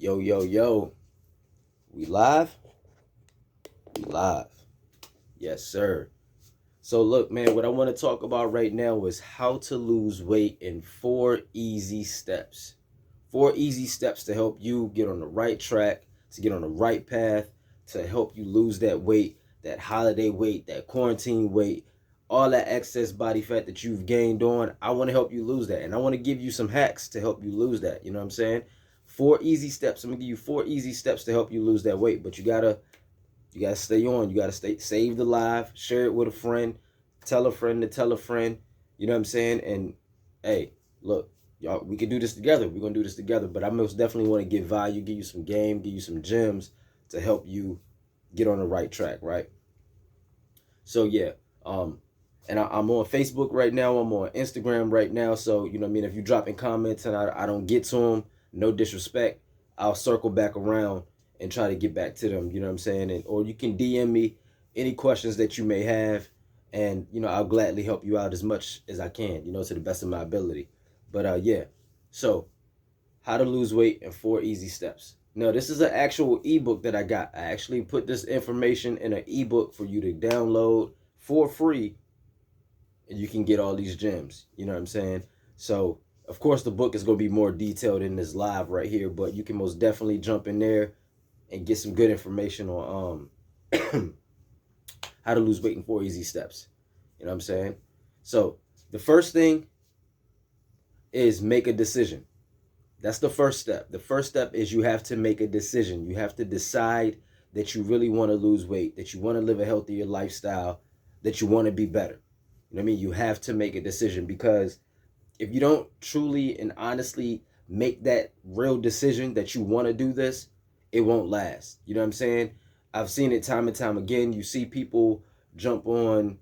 Yo, yo, yo. We live? We live. Yes, sir. So, look, man, what I want to talk about right now is how to lose weight in 4 easy steps. 4 easy steps to help you get on the right track, to get on the right path, to help you lose that weight, that holiday weight, that quarantine weight, all that excess body fat that you've gained on. I want to help you lose that. And I want to give you some hacks to help you lose that. You know what I'm saying? 4 easy steps. I'm gonna give you 4 easy steps to help you lose that weight. But you gotta stay on. You gotta stay save the live, share it with a friend, tell a friend to tell a friend. You know what I'm saying? And hey, look, y'all, we can do this together. We're gonna do this together. But I most definitely want to give value, give you some game, give you some gems to help you get on the right track, right? So yeah, and I'm on Facebook right now. I'm on Instagram right now. So you know what I mean. If you drop in comments and I don't get to them, no disrespect, I'll circle back around and try to get back to them. You know what I'm saying? And or you can DM me any questions that you may have, and you know I'll gladly help you out as much as I can. You know, to the best of my ability. But yeah, so how to lose weight in 4 easy steps. Now, this is an actual ebook that I got. I actually put this information in an ebook for you to download for free, and you can get all these gems. You know what I'm saying? So, of course, the book is going to be more detailed in this live right here, but you can most definitely jump in there and get some good information on how to lose weight in 4 easy steps. You know what I'm saying? So, the first thing is make a decision. That's the first step. The first step is you have to make a decision. You have to decide that you really want to lose weight, that you want to live a healthier lifestyle, that you want to be better. You know what I mean? You have to make a decision, because if you don't truly and honestly make that real decision that you want to do this, it won't last. You know what I'm saying? I've seen it time and time again. You see people jump on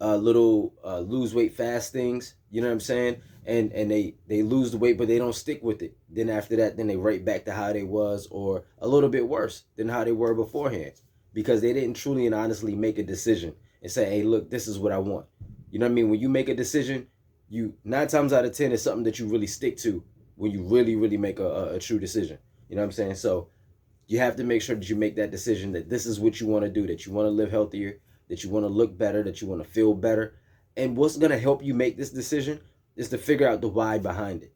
little lose weight fast things. You know what I'm saying? And they lose the weight, but they don't stick with it. Then after that, then they right back to how they was, or a little bit worse than how they were beforehand, because they didn't truly and honestly make a decision and say, hey, look, this is what I want. You know what I mean? When you make a decision, you 9 times out of 10 is something that you really stick to when you really make a true decision. You know what I'm saying? So you have to make sure that you make that decision, that this is what you want to do, that you want to live healthier, that you want to look better, that you want to feel better. And what's going to help you make this decision is to figure out the why behind it.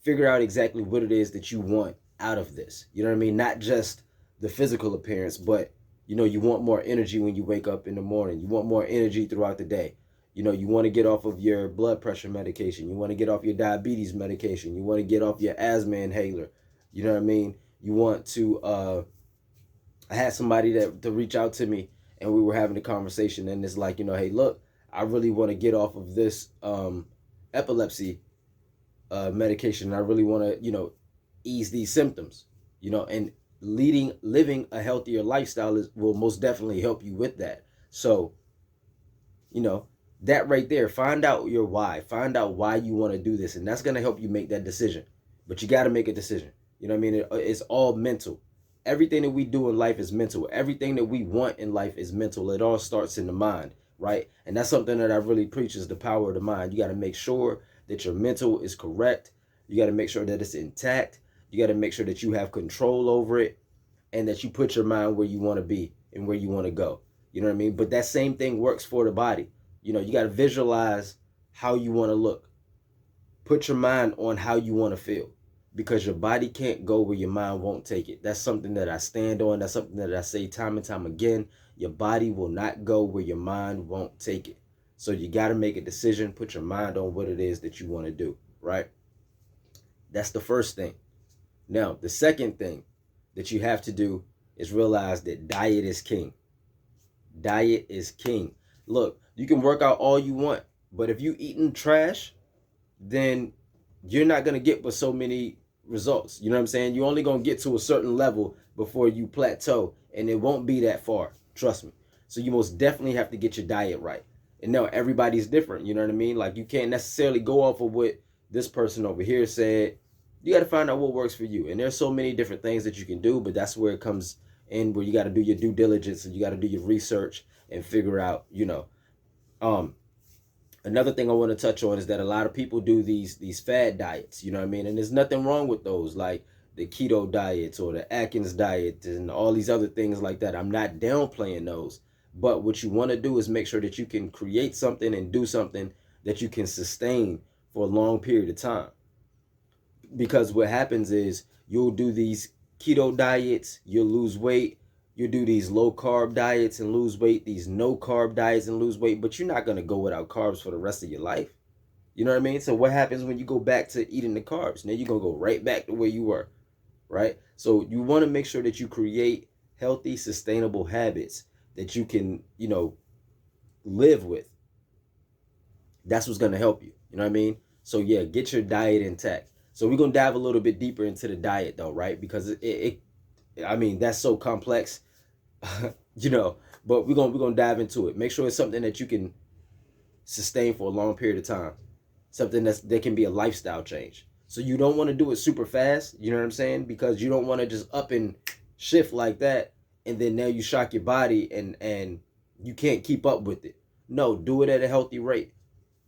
Figure out exactly what it is that you want out of this. You know what I mean? Not just the physical appearance, but you know, you want more energy when you wake up in the morning. You want more energy throughout the day. You know, you want to get off of your blood pressure medication. You want to get off your diabetes medication. You want to get off your asthma inhaler. You know what I mean? You want to I had somebody that to reach out to me, and we were having a conversation, and it's like, you know, hey, look, I really want to get off of this epilepsy medication. And I really want to, you know, ease these symptoms, you know, and living a healthier lifestyle will most definitely help you with that. So, you know, that right there, find out your why, find out why you want to do this, and that's going to help you make that decision. But you got to make a decision. You know what I mean? It's all mental. Everything that we do in life is mental. Everything that we want in life is mental. It all starts in the mind, right? And that's something that I really preach, is the power of the mind. You got to make sure that your mental is correct. You got to make sure that it's intact. You got to make sure that you have control over it, and that you put your mind where you want to be and where you want to go. You know what I mean? But that same thing works for the body. You know, you got to visualize how you want to look. Put your mind on how you want to feel, because your body can't go where your mind won't take it. That's something that I stand on. That's something that I say time and time again. Your body will not go where your mind won't take it. So you got to make a decision. Put your mind on what it is that you want to do, right? That's the first thing. Now, the second thing that you have to do is realize that diet is king. Diet is king. Look, you can work out all you want, but if you eating trash, then you're not going to get but so many results. You know what I'm saying? You're only going to get to a certain level before you plateau, and it won't be that far. Trust me. So you most definitely have to get your diet right. And no, everybody's different. You know what I mean? Like, you can't necessarily go off of what this person over here said. You got to find out what works for you. And there's so many different things that you can do, but that's where it comes in, where you got to do your due diligence, and you got to do your research and figure out, you know, um, another thing I want to touch on is that a lot of people do these fad diets, you know what I mean? And there's nothing wrong with those. Like, the keto diets or the Atkins diet and all these other things like that. I'm not downplaying those. But what you want to do is make sure that you can create something and do something that you can sustain for a long period of time. Because what happens is you'll do these keto diets, you'll lose weight, you'll do these low carb diets and lose weight, these no carb diets and lose weight, but you're not going to go without carbs for the rest of your life. You know what I mean? So what happens when you go back to eating the carbs? Now you're going to go right back to where you were, right? So you want to make sure that you create healthy, sustainable habits that you can, live with. That's what's going to help you. You know what I mean? So yeah, get your diet intact. So we're going to dive a little bit deeper into the diet though, right? Because that's so complex, but we're going to dive into it. Make sure it's something that you can sustain for a long period of time. Something that can be a lifestyle change. So you don't want to do it super fast, you know what I'm saying? Because you don't want to just up and shift like that and then now you shock your body and you can't keep up with it. No, do it at a healthy rate.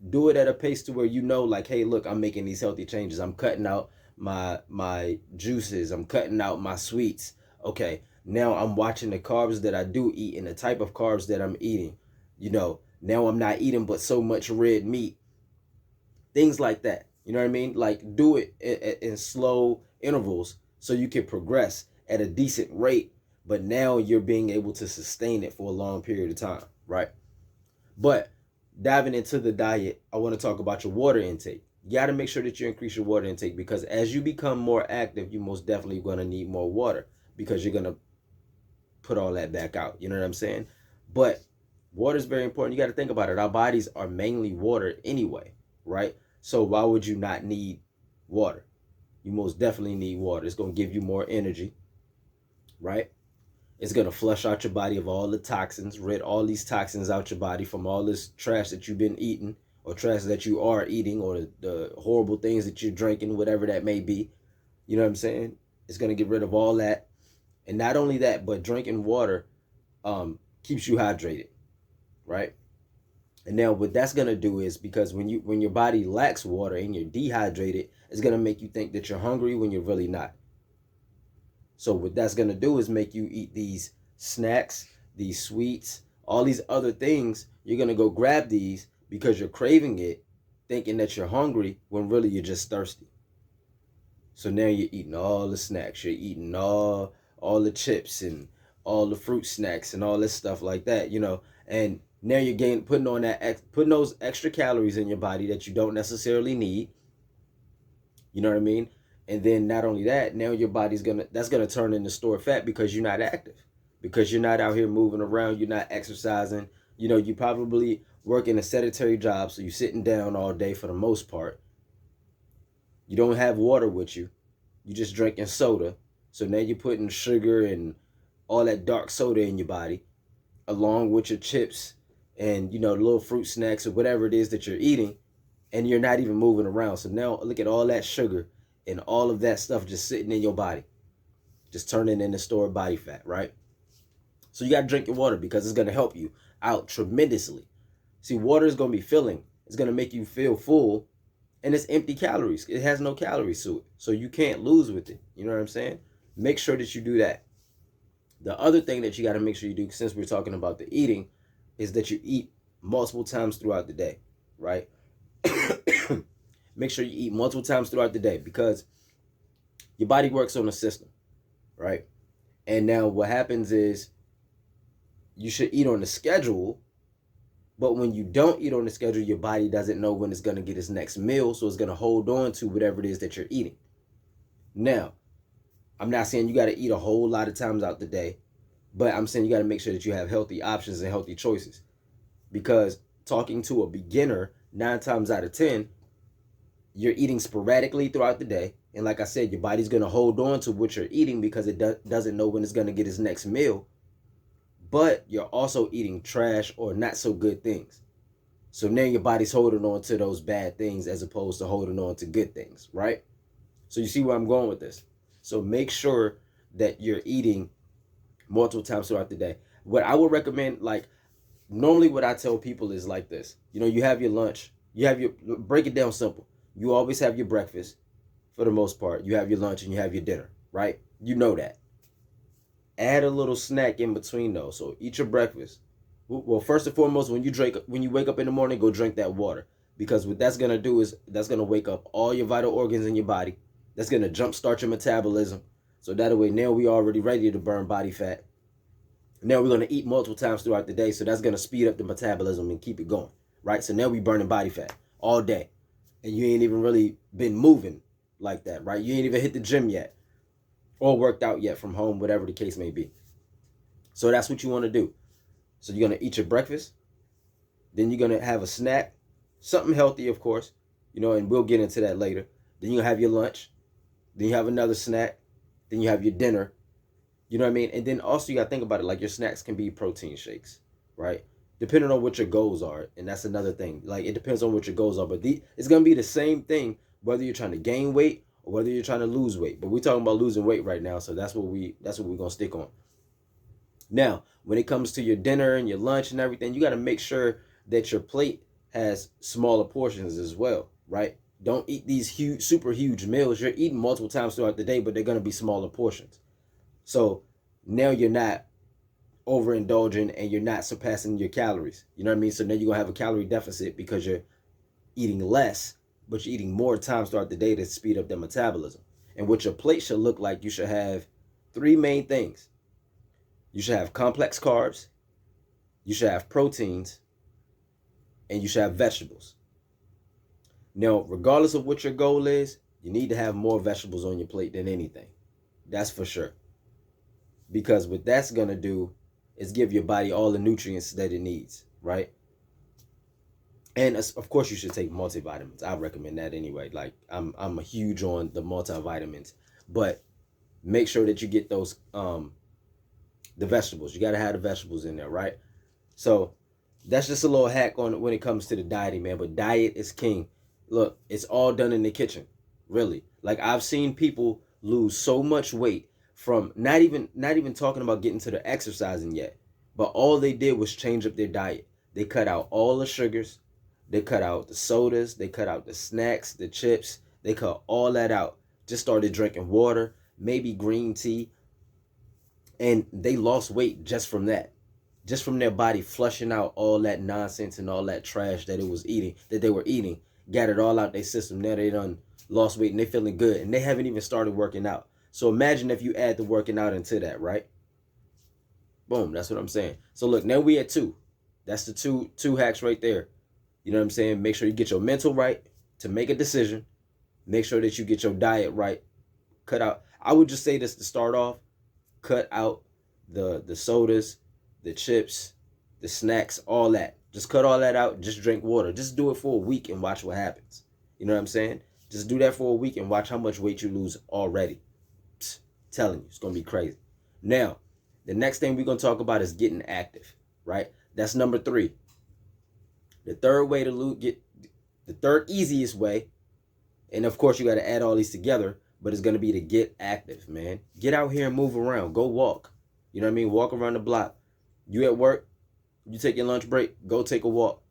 Do it at a pace to where like, hey, look, I'm making these healthy changes. I'm cutting out my juices. I'm cutting out my sweets. Okay, now I'm watching the carbs that I do eat and the type of carbs that I'm eating. Now I'm not eating but so much red meat. Things like that. You know what I mean? Like do it in slow intervals so you can progress at a decent rate, but now you're being able to sustain it for a long period of time, right? But diving into the diet, I want to talk about your water intake. You got to make sure that you increase your water intake because as you become more active, you most definitely going to need more water because you're going to put all that back out. You know what I'm saying? But water is very important. You got to think about it. Our bodies are mainly water anyway, right? So why would you not need water? You most definitely need water. It's going to give you more energy, right? It's going to flush out your body of all the toxins, rid all these toxins out your body from all this trash that you've been eating or trash that you are eating or the horrible things that you're drinking, whatever that may be. You know what I'm saying? It's going to get rid of all that. And not only that, but drinking water keeps you hydrated, right? And now what that's going to do is because when your body lacks water and you're dehydrated, it's going to make you think that you're hungry when you're really not. So what that's going to do is make you eat these snacks, these sweets, all these other things. You're going to go grab these because you're craving it, thinking that you're hungry when really you're just thirsty. So now you're eating all the snacks. You're eating all the chips and all the fruit snacks and all this stuff like that, and now you're putting those extra calories in your body that you don't necessarily need. You know what I mean? And then not only that, now your body's that's gonna turn into stored fat because you're not active, because you're not out here moving around, you're not exercising. You probably working a sedentary job, so you're sitting down all day for the most part. You don't have water with you. You're just drinking soda. So now you're putting sugar and all that dark soda in your body, along with your chips and the little fruit snacks or whatever it is that you're eating, and you're not even moving around. So now look at all that sugar and all of that stuff just sitting in your body, just turning into stored body fat, right? So you got to drink your water because it's going to help you out tremendously. See, water is going to be filling. It's going to make you feel full, and it's empty calories. It has no calories to it, so you can't lose with it. You know what I'm saying? Make sure that you do that. The other thing that you got to make sure you do, since we're talking about the eating, is that you eat multiple times throughout the day, right? Make sure you eat multiple times throughout the day because your body works on a system, right? And now what happens is you should eat on the schedule, but when you don't eat on the schedule, your body doesn't know when it's going to get its next meal, so it's going to hold on to whatever it is that you're eating. Now, I'm not saying you got to eat a whole lot of times out the day, but I'm saying you got to make sure that you have healthy options and healthy choices. Because talking to a beginner, 9 times out of 10, you're eating sporadically throughout the day. And like I said, your body's going to hold on to what you're eating because it doesn't know when it's going to get its next meal. But you're also eating trash or not so good things. So now your body's holding on to those bad things as opposed to holding on to good things, right? So you see where I'm going with this. So make sure that you're eating multiple times throughout the day. What I would recommend, normally what I tell people is this. You have your lunch. Break it down simple. You always have your breakfast. for the most part. You have your lunch and you have your dinner, right? You know that. Add a little snack in between those. So eat your breakfast. Well, first and foremost, when you wake up in the morning, go drink that water, because what that's gonna do is that's gonna wake up all your vital organs in your body. That's gonna jumpstart your metabolism. So that way, now we already ready to burn body fat. Now we're gonna eat multiple times throughout the day, so that's gonna speed up the metabolism and keep it going, right? So now we burning body fat all day, and you ain't even really been moving like that, right? You ain't even hit the gym yet or worked out yet from home, whatever the case may be. So that's what you want to do. So you're gonna eat your breakfast, then you're gonna have a snack, something healthy, of course, and we'll get into that later. Then you have your lunch, then you have another snack, then you have your dinner. You know what I mean? And then also you gotta think about it, like your snacks can be protein shakes, right? Depending on what your goals are, and that's another thing. Like it depends on what your goals are, but it's gonna be the same thing whether you're trying to gain weight or whether you're trying to lose weight. But we're talking about losing weight right now, so that's what we're gonna stick on. Now, when it comes to your dinner and your lunch and everything, you got to make sure that your plate has smaller portions as well, right? Don't eat these huge, super huge meals. You're eating multiple times throughout the day, but they're going to be smaller portions. So now you're not overindulging and you're not surpassing your calories. You know what I mean? So now you're going to have a calorie deficit because you're eating less, but you're eating more times throughout the day to speed up the metabolism. And what your plate should look like, you should have three main things. You should have complex carbs, you should have proteins, and you should have vegetables. Now, regardless of what your goal is, you need to have more vegetables on your plate than anything. That's for sure. Because what that's going to do is give your body all the nutrients that it needs, right? And of course, you should take multivitamins. I recommend that anyway. Like I'm a huge on the multivitamins, but make sure that you get those the vegetables. You got to have the vegetables in there, right? So that's just a little hack on when it comes to the dieting, man. But diet is king. Look, it's all done in the kitchen, really. Like I've seen people lose so much weight from not even talking about getting to the exercising yet, but all they did was change up their diet. They cut out all the sugars, they cut out the sodas, they cut out the snacks, the chips, they cut all that out. Just started drinking water, maybe green tea, and they lost weight just from that. Just from their body flushing out all that nonsense and all that trash that they were eating, got it all out their system. Now they done lost weight and they feeling good and they haven't even started working out. So imagine if you add the working out into that, right? Boom, that's what I'm saying. So look, now we at 2. That's the two hacks right there. You know what I'm saying? Make sure you get your mental right to make a decision. Make sure that you get your diet right. Cut out, I would just say this to start off, cut out the sodas, the chips, the snacks, all that. Just cut all that out. Just drink water. Just do it for a week and watch what happens. You know what I'm saying? Just do that for a week and watch how much weight you lose already. Psst, telling you, it's going to be crazy. Now, the next thing we're going to talk about is getting active, right? That's number 3. The third way to get, the third easiest way, and of course you got to add all these together, but it's going to be to get active, man. Get out here and move around. Go walk. You know what I mean? Walk around the block. You at work, you take your lunch break, go take a walk.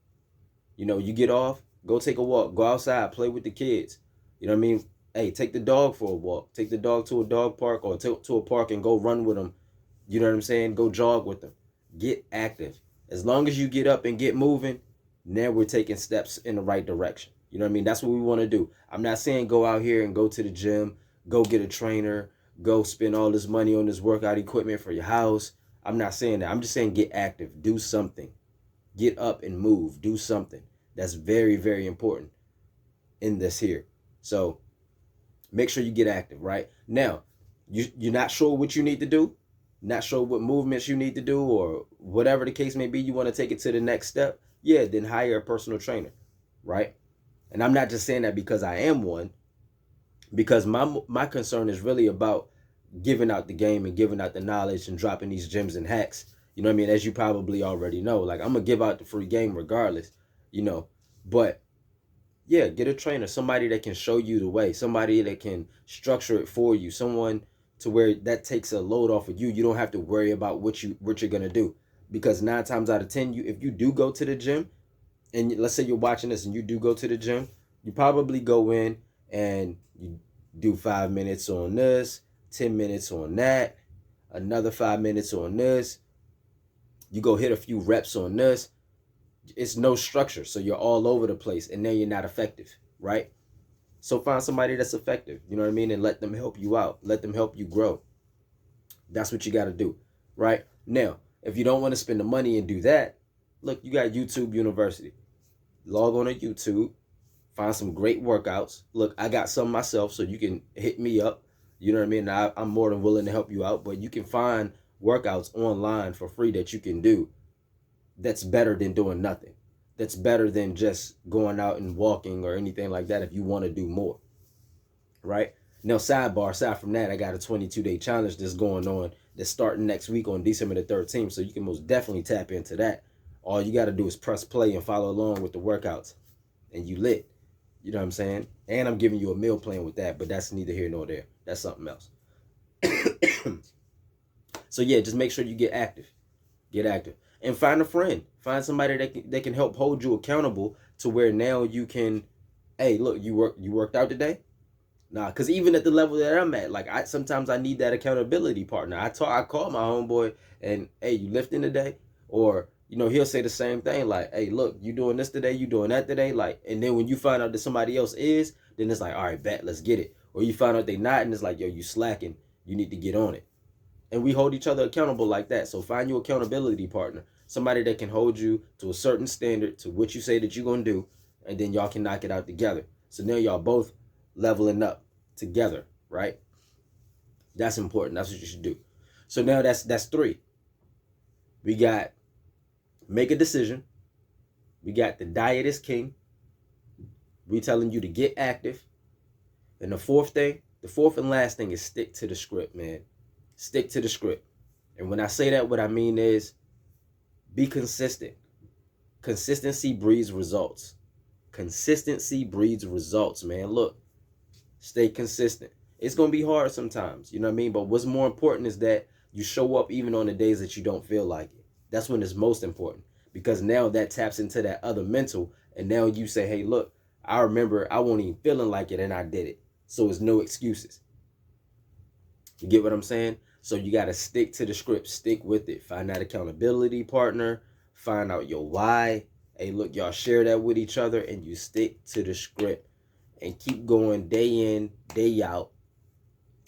You get off, go take a walk. Go outside, play with the kids. You know what I mean? Hey, take the dog for a walk. Take the dog to a dog park or to a park and go run with them. You know what I'm saying? Go jog with them. Get active. As long as you get up and get moving, now we're taking steps in the right direction. You know what I mean? That's what we want to do. I'm not saying go out here and go to the gym, go get a trainer, go spend all this money on this workout equipment for your house. I'm not saying that. I'm just saying get active. Do something. Get up and move. Do something. That's very, very important in this here. So make sure you get active, right? Now, you're not sure what you need to do, not sure what movements you need to do, or whatever the case may be, you want to take it to the next step, yeah, then hire a personal trainer, right? And I'm not just saying that because I am one, because my concern is really about giving out the game and giving out the knowledge and dropping these gems and hacks. You know what I mean? As you probably already know, like I'm going to give out the free game regardless, but yeah, get a trainer, somebody that can show you the way, somebody that can structure it for you, someone to where that takes a load off of you. You don't have to worry about what you're going to do, because 9 times out of 10, if you do go to the gym, and let's say you're watching this and you do go to the gym, you probably go in and Do 5 minutes on this, 10 minutes on that, another 5 minutes on this. You go hit a few reps on this. It's no structure, so you're all over the place, and then you're not effective, right? So find somebody that's effective, you know what I mean, and let them help you out. Let them help you grow. That's what you got to do, right? Now, if you don't want to spend the money and do that, look, you got YouTube University. Log on to YouTube, find some great workouts. Look, I got some myself, so you can hit me up. You know what I mean? I'm more than willing to help you out, but you can find workouts online for free that you can do that's better than doing nothing. That's better than just going out and walking or anything like that if you want to do more, right? Now, sidebar, aside from that, I got a 22-day challenge that's going on that's starting next week on December the 13th, so you can most definitely tap into that. All you got to do is press play and follow along with the workouts, and you lit. You know what I'm saying? And I'm giving you a meal plan with that, but that's neither here nor there. That's something else. So yeah, just make sure you get active. Get active. And find a friend. Find somebody that can help hold you accountable to where now you can, hey, look, you worked out today? Nah, because even at the level that I'm at, like sometimes I need that accountability partner. I call my homeboy and, hey, you lifting today? Or, he'll say the same thing, like, hey, look, you doing this today, you doing that today, like, and then when you find out that somebody else is, then it's like, all right, bet, let's get it. Or you find out they not, and it's like, yo, you slacking, you need to get on it. And we hold each other accountable like that. So find your accountability partner, somebody that can hold you to a certain standard, to what you say that you're going to do, and then y'all can knock it out together. So now y'all both leveling up together, right? That's important. That's what you should do. So now that's 3. We got make a decision. We got the diet is king. We telling you to get active. And the fourth and last thing is stick to the script, man. Stick to the script. And when I say that, what I mean is be consistent. Consistency breeds results. Consistency breeds results, man. Look, stay consistent. It's going to be hard sometimes, you know what I mean? But what's more important is that you show up even on the days that you don't feel like it. That's when it's most important, because now that taps into that other mental, and now you say, hey, look, I remember I wasn't even feeling like it and I did it. So it's no excuses. You get what I'm saying? So you got to stick to the script. Stick with it. Find that accountability partner. Find out your why. Hey, look, y'all share that with each other, and you stick to the script and keep going day in, day out,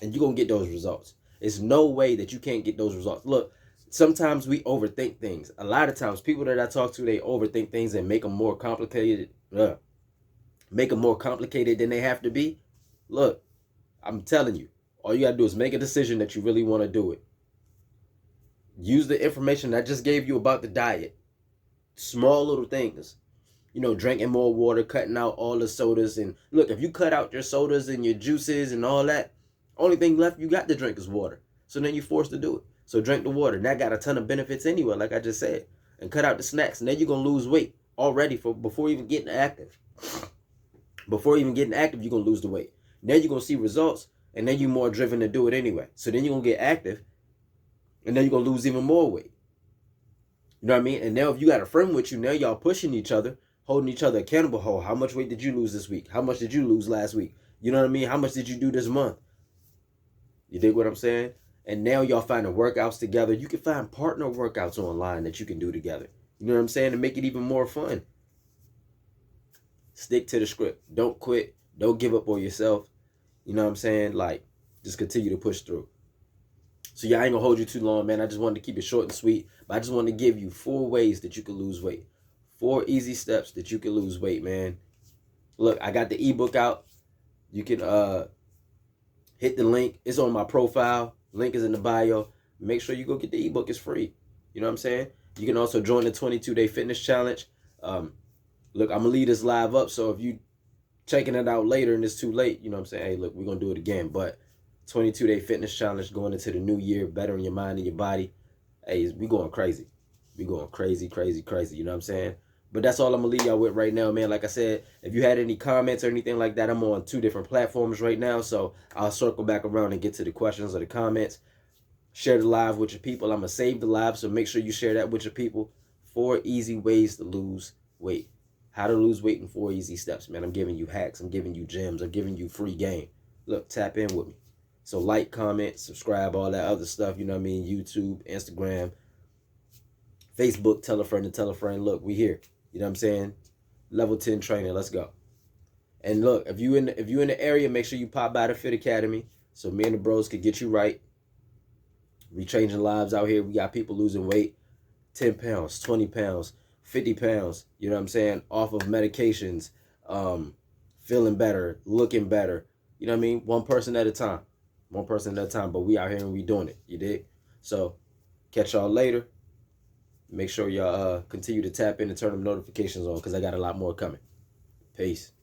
and you're going to get those results. There's no way that you can't get those results. Look, sometimes we overthink things. A lot of times, people that I talk to, they overthink things and make them more complicated. Make them more complicated than they have to be. Look, I'm telling you, all you got to do is make a decision that you really want to do it. Use the information I just gave you about the diet. Small little things. Drinking more water, cutting out all the sodas. And look, if you cut out your sodas and your juices and all that, only thing left you got to drink is water. So then you're forced to do it. So drink the water. And that got a ton of benefits anyway, like I just said. And cut out the snacks. And then you're going to lose weight already before even getting active. Before even getting active, you're going to lose the weight. Then you're going to see results. And then you're more driven to do it anyway. So then you're going to get active. And then you're going to lose even more weight. You know what I mean? And now if you got a friend with you, now y'all pushing each other, holding each other accountable. Oh, how much weight did you lose this week? How much did you lose last week? You know what I mean? How much did you do this month? You dig what I'm saying? And now y'all finding workouts together. You can find partner workouts online that you can do together. You know what I'm saying? To make it even more fun. Stick to the script. Don't quit. Don't give up on yourself. You know what I'm saying? Like, just continue to push through. So yeah, I ain't gonna hold you too long, man. I just wanted to keep it short and sweet. But I just wanted to give you 4 ways that you can lose weight. 4 easy steps that you can lose weight, man. Look, I got the ebook out. You can hit the link. It's on my profile. Link is in the bio. Make sure you go get the ebook. It's free. You know what I'm saying? You can also join the 22-day fitness challenge. Look, I'm gonna leave this live up, so if you checking it out later and it's too late, you know what I'm saying? Hey, look, we're gonna do it again. But 22-day fitness challenge going into the new year, bettering your mind and your body. Hey, we going crazy. We going crazy, crazy, crazy. You know what I'm saying? But that's all I'm going to leave y'all with right now, man. Like I said, if you had any comments or anything like that, I'm on 2 different platforms right now. So I'll circle back around and get to the questions or the comments. Share the live with your people. I'm going to save the live, so make sure you share that with your people. 4 easy ways to lose weight. How to lose weight in 4 easy steps, man. I'm giving you hacks. I'm giving you gems. I'm giving you free game. look, tap in with me. So like, comment, subscribe, all that other stuff, you know what I mean? YouTube, Instagram, Facebook, tell a friend to tell a friend. Look, we here. You know what I'm saying? Level 10 training, let's go. And look, if you in the area, make sure you pop by the Fit Academy so me and the bros could get you right. We changing lives out here. We got people losing weight, 10 pounds, 20 pounds, 50 pounds, you know what I'm saying, off of medications, feeling better, looking better. You know what I mean? One person at a time. One person at a time. But we out here and we doing it. You dig? So catch y'all later. Make sure y'all continue to tap in and turn them notifications on because I got a lot more coming. Peace.